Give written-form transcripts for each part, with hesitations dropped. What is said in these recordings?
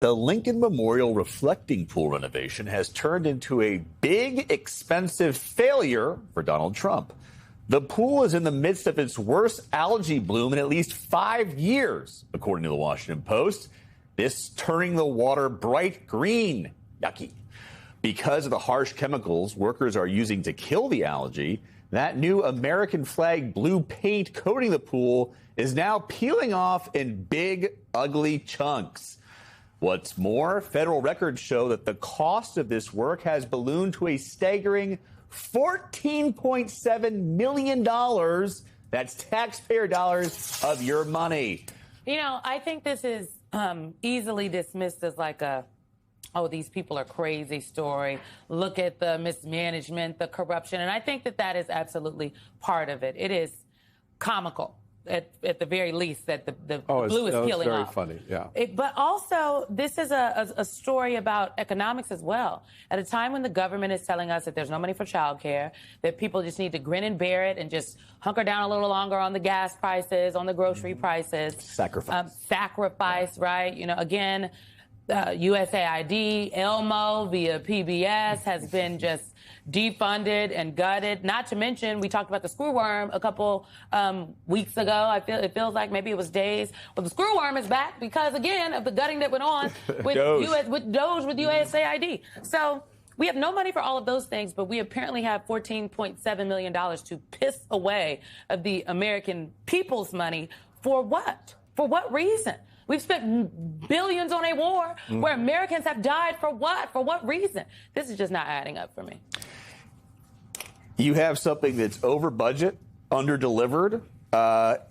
The Lincoln Memorial Reflecting Pool renovation has turned into a big, expensive failure for Donald Trump. The pool is in the midst of its worst algae bloom in at least 5 years, according to the Washington Post. This turning the water bright green. Yucky. Because of the harsh chemicals workers are using to kill the algae, that new American flag blue paint coating the pool is now peeling off in big, ugly chunks. What's more, federal records show that the cost of this work has ballooned to a staggering $14.7 million. That's taxpayer dollars of your money. You know, I think this is easily dismissed as like a, oh, these people are crazy story. Look at the mismanagement, the corruption. And I think that that is absolutely part of it. It is comical. At the very least, that the blue is peeling off. It's very funny, yeah. But also, this is a story about economics as well. At a time when the government is telling us that there's no money for childcare, that people just need to grin and bear it and just hunker down a little longer on the gas prices, on the grocery prices. Sacrifice. Right? You know, again, USAID, Elmo via PBS has been just defunded and gutted. Not to mention, we talked about the screwworm a couple weeks ago. It feels like maybe it was days. Well, the screwworm is back because, again, of the gutting that went on with with USAID. So we have no money for all of those things, but we apparently have $14.7 million to piss away of the American people's money. For what? For what reason? We've spent billions on a war where Americans have died for what? For what reason? This is just not adding up for me. You have something that's over budget, under delivered.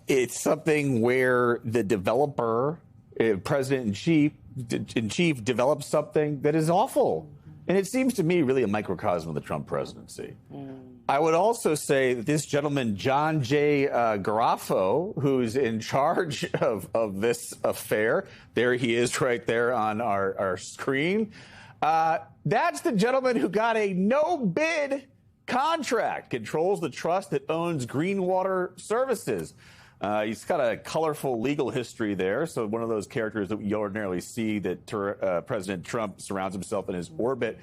It's something where the developer, president in chief, develops something that is awful. And it seems to me really a microcosm of the Trump presidency. I would also say that this gentleman, John J. Garofalo, who's in charge of this affair, there he is right there on our screen. That's the gentleman who got a no-bid contract, controls the trust that owns Greenwater Services. He's got a colorful legal history there. So one of those characters that you ordinarily see that President Trump surrounds himself in his orbit.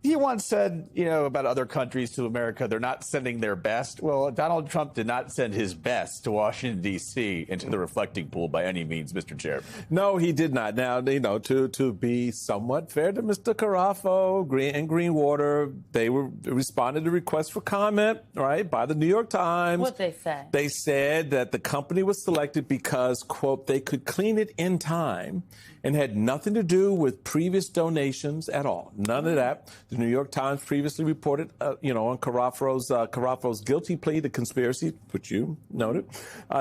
He once said, about other countries to America, they're not sending their best. Well, Donald Trump did not send his best to Washington, D.C. into the reflecting pool by any means, Mr. Chairman. No, he did not. Now, to be somewhat fair to Mr. Garofalo and Greenwater, they responded to requests for comment, right, by the New York Times. What'd they say? They said that the company was selected because, quote, they could clean it in time and had nothing to do with previous donations at all. None of that. The New York Times previously reported, on Garofalo's guilty plea to conspiracy, which you noted,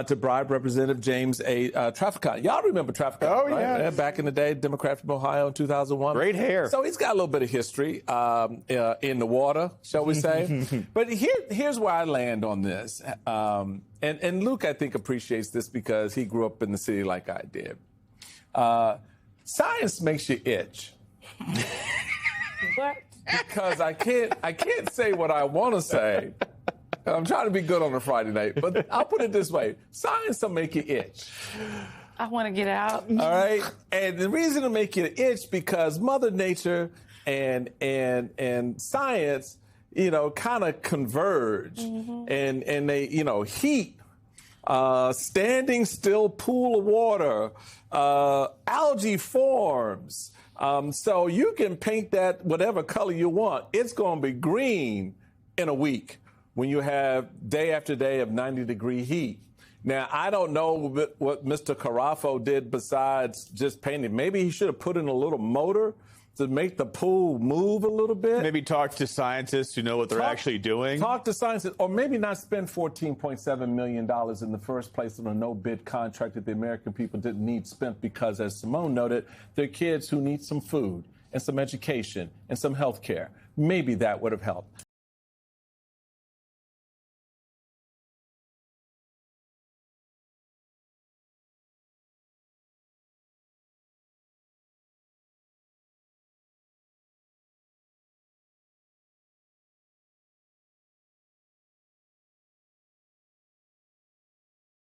to bribe Representative James A. Traficant. Y'all remember Traficant? Oh, right? yeah. Back in the day, Democrat from Ohio in 2001. Great hair. So he's got a little bit of history in the water, shall we say. But here's where I land on this. And Luke, I think, appreciates this because he grew up in the city like I did. Science makes you itch. What? Because I can't say what I want to say. I'm trying to be good on a Friday night, but I'll put it this way. Science will make you itch. I want to get out. All right? And the reason to make you itch because Mother Nature and science, kind of converge. And they, heat, standing still pool of water, algae forms. So you can paint that whatever color you want. It's going to be green in a week when you have day after day of 90-degree heat. Now, I don't know what Mr. Garofalo did besides just painting. Maybe he should have put in a little motor to make the pool move a little bit. Maybe talk to scientists who know what they're actually doing. Talk to scientists, or maybe not spend $14.7 million in the first place on a no-bid contract that the American people didn't need spent because, as Simone noted, there are kids who need some food and some education and some health care. Maybe that would have helped.